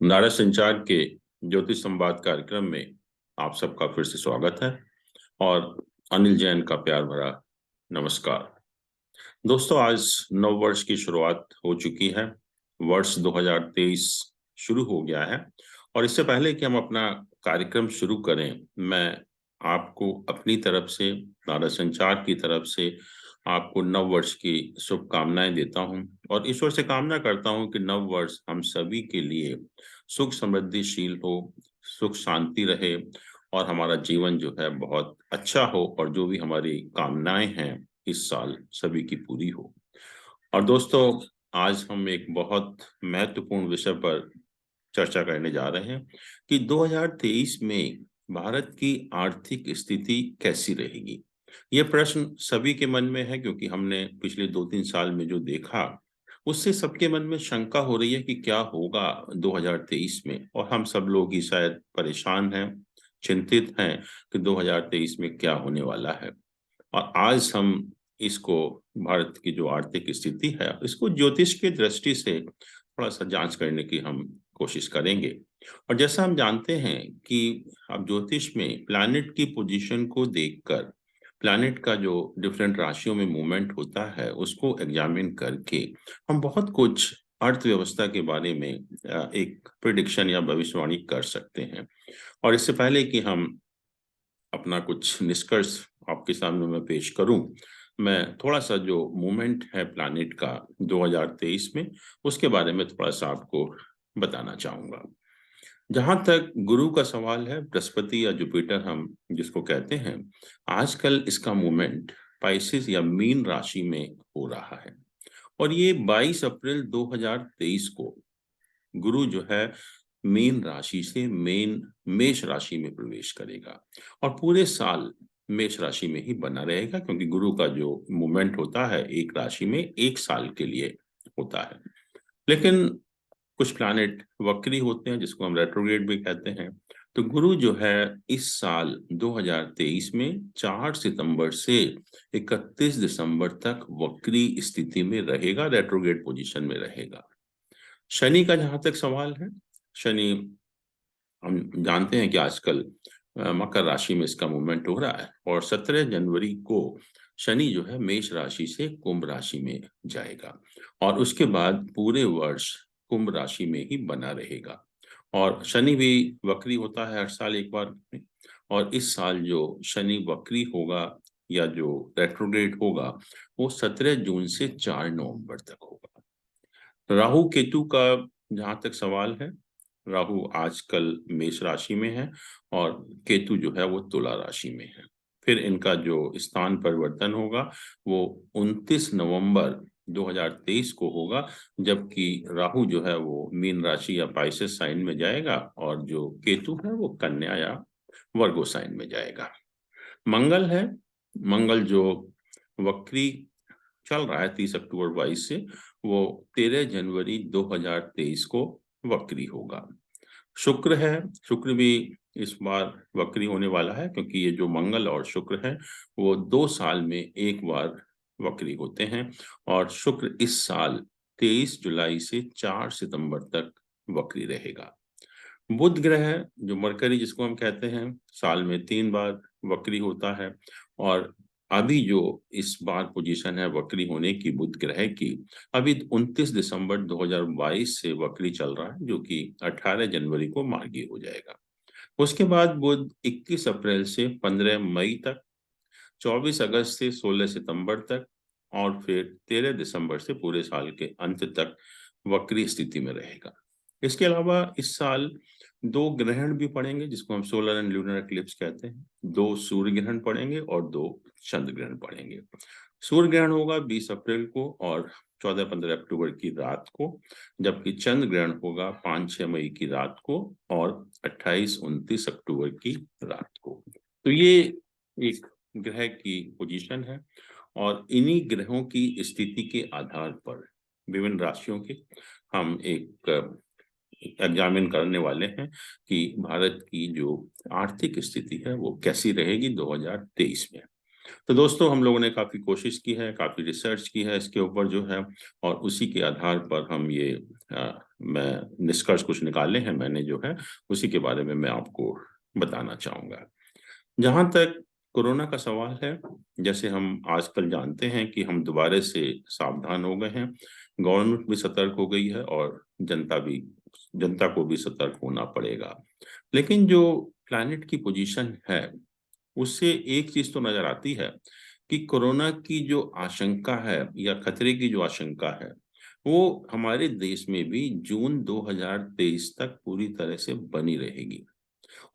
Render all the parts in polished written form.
नारा संचार के ज्योतिष संवाद कार्यक्रम में आप सबका फिर से स्वागत है और अनिल जैन का प्यार भरा नमस्कार। दोस्तों, आज नव वर्ष की शुरुआत हो चुकी है। वर्ष 2023 शुरू हो गया है और इससे पहले कि हम अपना कार्यक्रम शुरू करें, मैं आपको अपनी तरफ से, नारा संचार की तरफ से आपको नव वर्ष की शुभकामनाएं देता हूं और ईश्वर से कामना करता हूं कि नव वर्ष हम सभी के लिए सुख समृद्धिशील हो, सुख शांति रहे और हमारा जीवन जो है बहुत अच्छा हो और जो भी हमारी कामनाएं हैं इस साल सभी की पूरी हो। और दोस्तों, आज हम एक बहुत महत्वपूर्ण विषय पर चर्चा करने जा रहे हैं कि 2023 में भारत की आर्थिक स्थिति कैसी रहेगी। ये प्रश्न सभी के मन में है क्योंकि हमने पिछले 2-3 साल में जो देखा उससे सबके मन में शंका हो रही है कि क्या होगा 2023 में, और हम सब लोग ही शायद परेशान हैं, चिंतित हैं कि 2023 में क्या होने वाला है। और आज हम इसको, भारत की जो आर्थिक स्थिति है, इसको ज्योतिष की दृष्टि से थोड़ा सा जांच करने की हम कोशिश करेंगे। और जैसा हम जानते हैं कि अब ज्योतिष में प्लैनेट की पोजीशन को देखकर, प्लैनेट का जो डिफरेंट राशियों में मूवमेंट होता है उसको एग्जामिन करके हम बहुत कुछ अर्थव्यवस्था के बारे में एक प्रिडिक्शन या भविष्यवाणी कर सकते हैं। और इससे पहले कि हम अपना कुछ निष्कर्ष आपके सामने मैं पेश करूं, मैं थोड़ा सा जो मूवमेंट है प्लैनेट का 2023 में उसके बारे में थोड़ा सा आपको बताना चाहूंगा। जहां तक गुरु का सवाल है, बृहस्पति या जुपिटर हम जिसको कहते हैं, आजकल इसका मूवमेंट पाइसेस या मीन राशि में हो रहा है और ये 22 अप्रैल 2023 को गुरु जो है मीन राशि से मेष राशि में प्रवेश करेगा और पूरे साल मेष राशि में ही बना रहेगा, क्योंकि गुरु का जो मूवमेंट होता है एक राशि में एक साल के लिए होता है। लेकिन कुछ प्लैनेट वक्री होते हैं जिसको हम रेट्रोग्रेड भी कहते हैं। तो गुरु जो है इस साल 2023 में 4 सितंबर से 31 दिसंबर तक वक्री स्थिति में रहेगा, रेट्रोग्रेड पोजीशन में रहेगा। शनि का जहां तक सवाल है, शनि हम जानते हैं कि आजकल मकर राशि में इसका मूवमेंट हो रहा है और 17 जनवरी को शनि जो है मेष राशि से कुंभ राशि में जाएगा और उसके बाद पूरे वर्ष कुंभ राशि में ही बना रहेगा। और शनि भी वक्री होता है हर साल एक बार में, और इस साल जो शनि वक्री होगा या जो रेट्रोग्रेड होगा वो 17 जून से 4 नवंबर तक होगा। राहु केतु का जहां तक सवाल है, राहु आजकल मेष राशि में है और केतु जो है वो तुला राशि में है। फिर इनका जो स्थान परिवर्तन होगा वो 29 नवंबर 2023 को होगा, जबकि राहु जो है वो मीन राशि या पाइसेस साइन में जाएगा और जो केतु है वो कन्या या वर्गो साइन में जाएगा। मंगल है, मंगल जो वक्री चल रहा है 30 अक्टूबर 22 से, वो 13 जनवरी 2023 को वक्री होगा। शुक्र है, शुक्र भी इस बार वक्री होने वाला है क्योंकि ये जो मंगल और शुक्र है वो 2 साल में एक बार वक्री होते हैं और शुक्र इस साल 23 जुलाई से 4 सितंबर तक वक्री रहेगा। बुध ग्रह है, जो मरकरी जिसको हम कहते हैं, साल में 3 बार वक्री होता है और अभी जो इस बार पोजीशन है वक्री होने की बुध ग्रह की, अभी 29 दिसंबर 2022 से वक्री चल रहा है, जो कि 18 जनवरी को मार्गी हो जाएगा। उसके बाद बुध 21 अप्रैल से 15 मई तक, 24 अगस्त से 16 सितंबर तक और फिर 13 दिसंबर से पूरे साल के अंत तक वक्री स्थिति में रहेगा। इसके अलावा इस साल 2 ग्रहण भी पड़ेंगे जिसको हम सोलर एंड लूनर एक्लिप्स कहते हैं। 2 सूर्य ग्रहण पड़ेंगे और 2 चंद्र ग्रहण पड़ेंगे। सूर्य ग्रहण होगा 20 अप्रैल को और 14-15 अक्टूबर की रात को, जबकि चंद्र ग्रहण होगा 5-6 मई की रात को और 28-29 अक्टूबर की रात को। तो ये एक ग्रह की पोजीशन है और इन्हीं ग्रहों की स्थिति के आधार पर विभिन्न राशियों के हम एक एग्जामिन करने वाले हैं कि भारत की जो आर्थिक स्थिति है वो कैसी रहेगी 2023 में। तो दोस्तों, हम लोगों ने काफी कोशिश की है, काफी रिसर्च की है इसके ऊपर जो है, और उसी के आधार पर हम ये मैं निष्कर्ष कुछ निकाले हैं मैंने जो है उसी के बारे में मैं आपको बताना चाहूंगा। जहां तक कोरोना का सवाल है, जैसे हम आजकल जानते हैं कि हम दोबारा से सावधान हो गए हैं, गवर्नमेंट भी सतर्क हो गई है और जनता को भी सतर्क होना पड़ेगा। लेकिन जो प्लैनेट की पोजीशन है उससे एक चीज तो नजर आती है कि कोरोना की जो आशंका है या खतरे की जो आशंका है वो हमारे देश में भी जून 2023 तक पूरी तरह से बनी रहेगी।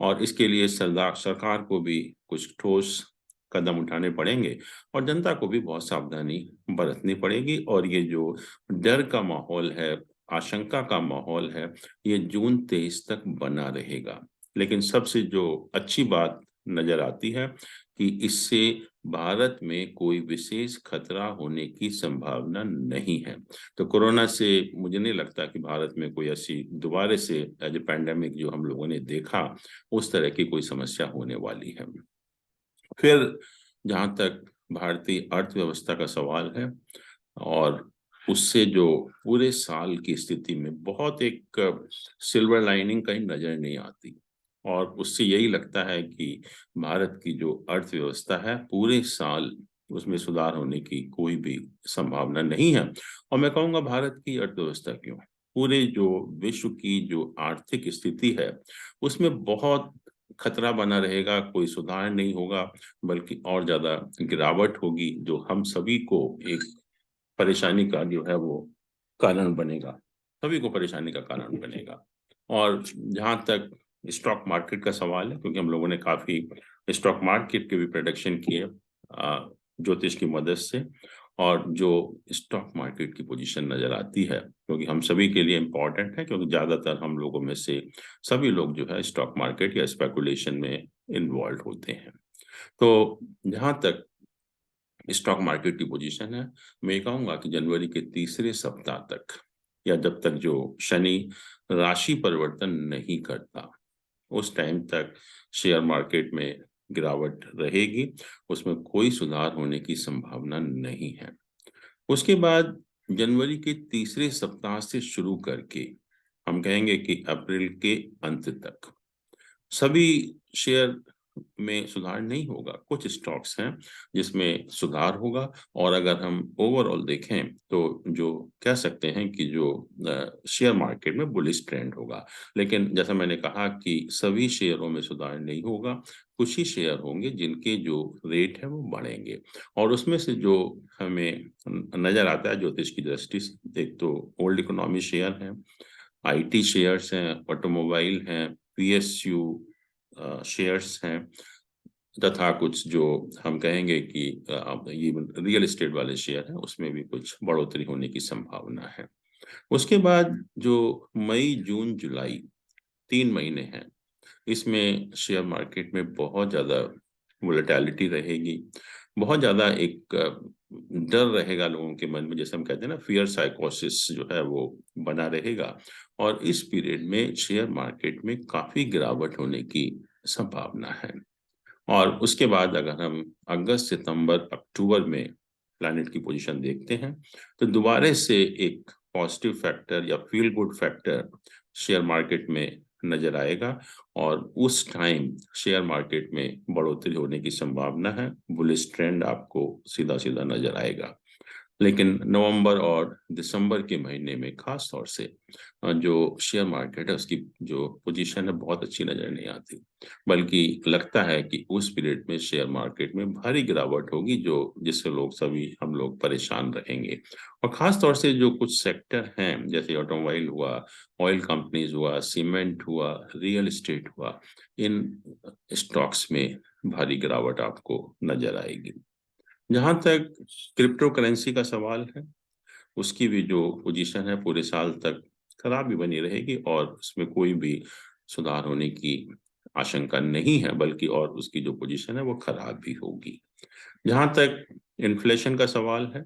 और इसके लिए सरदार सरकार को भी कुछ ठोस कदम उठाने पड़ेंगे और जनता को भी बहुत सावधानी बरतनी पड़ेगी। और ये जो डर का माहौल है, आशंका का माहौल है, ये जून 23 तक बना रहेगा। लेकिन सबसे जो अच्छी बात नजर आती है कि इससे भारत में कोई विशेष खतरा होने की संभावना नहीं है। तो कोरोना से मुझे नहीं लगता कि भारत में कोई ऐसी दोबारा से एज ए पैंडेमिक जो हम लोगों ने देखा उस तरह की कोई समस्या होने वाली है। फिर जहां तक भारतीय अर्थव्यवस्था का सवाल है और उससे जो पूरे साल की स्थिति में बहुत एक सिल्वर लाइनिंग कहीं नजर नहीं आती और उससे यही लगता है कि भारत की जो अर्थव्यवस्था है पूरे साल उसमें सुधार होने की कोई भी संभावना नहीं है। और मैं कहूँगा भारत की अर्थव्यवस्था क्यों, पूरे जो विश्व की जो आर्थिक स्थिति है उसमें बहुत खतरा बना रहेगा, कोई सुधार नहीं होगा बल्कि और ज्यादा गिरावट होगी जो हम सभी को एक परेशानी का जो है वो कारण बनेगा, सभी को परेशानी का कारण बनेगा। और जहां तक स्टॉक मार्केट का सवाल है, क्योंकि हम लोगों ने काफी स्टॉक मार्केट के भी प्रेडिक्शन किए ज्योतिष की मदद से, और जो स्टॉक मार्केट की पोजीशन नजर आती है क्योंकि हम सभी के लिए इम्पोर्टेंट है, क्योंकि ज्यादातर हम लोगों में से सभी लोग जो है स्टॉक मार्केट या स्पेकुलेशन में इन्वॉल्व होते हैं। तो जहां तक स्टॉक मार्केट की पोजीशन है, मैं ये कहूंगा कि जनवरी के तीसरे सप्ताह तक या जब तक जो शनि राशि परिवर्तन नहीं करता उस टाइम तक शेयर मार्केट में गिरावट रहेगी, उसमें कोई सुधार होने की संभावना नहीं है। उसके बाद जनवरी के तीसरे सप्ताह से शुरू करके हम कहेंगे कि अप्रैल के अंत तक सभी शेयर में सुधार नहीं होगा, कुछ स्टॉक्स हैं जिसमें सुधार होगा। और अगर हम ओवरऑल देखें तो जो कह सकते हैं कि जो शेयर मार्केट में बुलिश ट्रेंड होगा। लेकिन जैसा मैंने कहा कि सभी शेयरों में सुधार नहीं होगा, कुछ ही शेयर होंगे जिनके जो रेट है वो बढ़ेंगे। और उसमें से जो हमें नजर आता है ज्योतिष की दृष्टि से, एक तो ओल्ड इकोनॉमी शेयर है, आईटी शेयर्स हैं, ऑटोमोबाइल हैं, पीएसयू शेयर्स हैं, तथा कुछ जो हम कहेंगे कि ये रियल एस्टेट वाले शेयर हैं उसमें भी कुछ बढ़ोतरी होने की संभावना है। उसके बाद जो मई जून जुलाई 3 महीने हैं, इसमें शेयर मार्केट में बहुत ज्यादा वोलेटिलिटी रहेगी, बहुत ज्यादा एक डर रहेगा लोगों के मन में, जैसे हम कहते हैं ना फियर साइकोसिस जो है वो बना रहेगा। और इस पीरियड में शेयर मार्केट में काफी गिरावट होने की संभावना है। और उसके बाद अगर हम अगस्त सितंबर अक्टूबर में प्लैनेट की पोजीशन देखते हैं तो दोबारा से एक पॉजिटिव फैक्टर या feel good factor share market में नजर आएगा और उस टाइम शेयर मार्केट में बढ़ोतरी होने की संभावना है, बुलिश ट्रेंड आपको सीधा सीधा नजर आएगा। लेकिन नवंबर और दिसंबर के महीने में खास तौर से जो शेयर मार्केट है उसकी जो पोजीशन है बहुत अच्छी नजर नहीं आती, बल्कि लगता है कि उस पीरियड में शेयर मार्केट में भारी गिरावट होगी जो जिससे लोग सभी हम लोग परेशान रहेंगे। और खास तौर से जो कुछ सेक्टर हैं जैसे ऑटोमोबाइल हुआ, ऑयल कंपनीज हुआ, सीमेंट हुआ, रियल एस्टेट हुआ, इन स्टॉक्स में भारी गिरावट आपको नजर आएगी। जहां तक क्रिप्टो करेंसी का सवाल है, उसकी भी जो पोजीशन है पूरे साल तक खराब ही बनी रहेगी और उसमें कोई भी सुधार होने की आशंका नहीं है, बल्कि और उसकी जो पोजीशन है वो खराब भी होगी। जहां तक इन्फ्लेशन का सवाल है,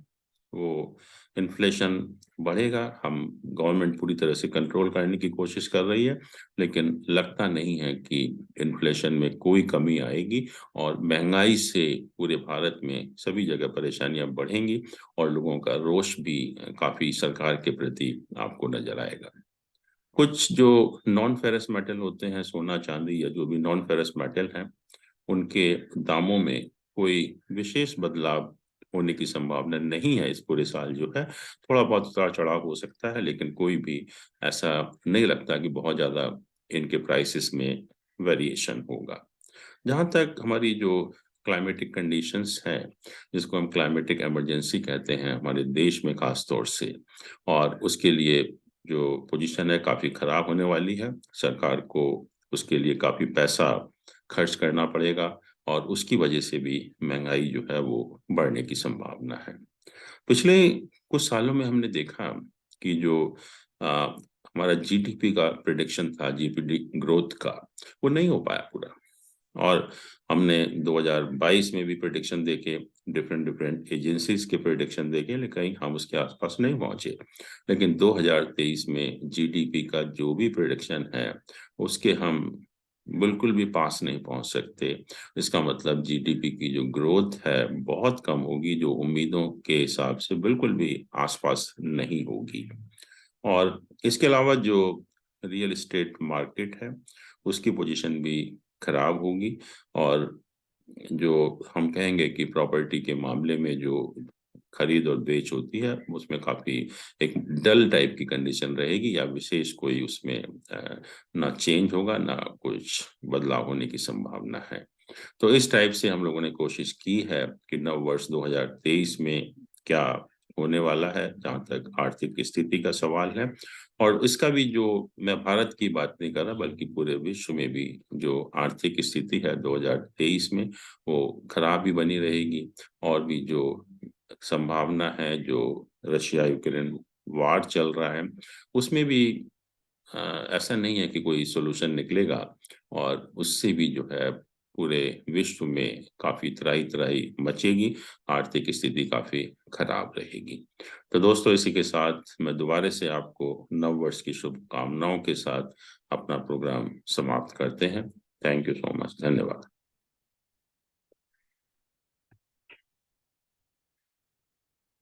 वो इन्फ्लेशन बढ़ेगा। हम गवर्नमेंट पूरी तरह से कंट्रोल करने की कोशिश कर रही है, लेकिन लगता नहीं है कि इन्फ्लेशन में कोई कमी आएगी और महंगाई से पूरे भारत में सभी जगह परेशानियां बढ़ेंगी और लोगों का रोष भी काफी सरकार के प्रति आपको नजर आएगा। कुछ जो नॉन फेरस मेटल होते हैं, सोना चांदी या जो भी नॉन फेरस मेटल हैं, उनके दामों में कोई विशेष बदलाव होने की संभावना नहीं है। इस पूरे साल जो है थोड़ा बहुत उतार चढ़ाव हो सकता है, लेकिन कोई भी ऐसा नहीं लगता कि बहुत ज्यादा इनके प्राइसेस में वेरिएशन होगा। जहाँ तक हमारी जो क्लाइमेटिक कंडीशंस हैं, जिसको हम क्लाइमेटिक इमरजेंसी कहते हैं हमारे देश में खास तौर से, और उसके लिए जो पोजीशन है काफी खराब होने वाली है। सरकार को उसके लिए काफी पैसा खर्च करना पड़ेगा और उसकी वजह से भी महंगाई जो है वो बढ़ने की संभावना है। पिछले कुछ सालों में हमने देखा कि जो हमारा जीडीपी का प्रिडिक्शन था, जीडीपी ग्रोथ का, वो नहीं हो पाया पूरा। और हमने 2022 में भी प्रेडिक्शन देखे, डिफरेंट डिफरेंट एजेंसीज के प्रेडिक्शन देखे, लेकिन कहीं हम उसके आसपास नहीं पहुंचे। लेकिन 2023 में जीडीपी का जो भी प्रेडिक्शन है उसके हम बिल्कुल भी पास नहीं पहुंच सकते। इसका मतलब जीडीपी की जो ग्रोथ है बहुत कम होगी, जो उम्मीदों के हिसाब से बिल्कुल भी आसपास नहीं होगी। और इसके अलावा जो रियल एस्टेट मार्केट है उसकी पोजीशन भी खराब होगी। और जो हम कहेंगे कि प्रॉपर्टी के मामले में जो खरीद और बेच होती है उसमें काफी एक डल टाइप की कंडीशन रहेगी, या विशेष कोई उसमें ना चेंज होगा ना कुछ बदलाव होने की संभावना है। तो इस टाइप से हम लोगों ने कोशिश की है कि नव वर्ष 2023 में क्या होने वाला है जहाँ तक आर्थिक स्थिति का सवाल है। और इसका भी जो, मैं भारत की बात नहीं कर रहा बल्कि पूरे विश्व में भी जो आर्थिक स्थिति है 2023 में वो खराब ही बनी रहेगी। और भी जो संभावना है, जो रशिया यूक्रेन वार चल रहा है उसमें भी ऐसा नहीं है कि कोई सोल्यूशन निकलेगा, और उससे भी जो है पूरे विश्व में काफी त्राही त्राही मचेगी, आर्थिक स्थिति काफी खराब रहेगी। तो दोस्तों, इसी के साथ मैं दोबारा से आपको नव वर्ष की शुभकामनाओं के साथ अपना प्रोग्राम समाप्त करते हैं। थैंक यू सो मच, धन्यवाद।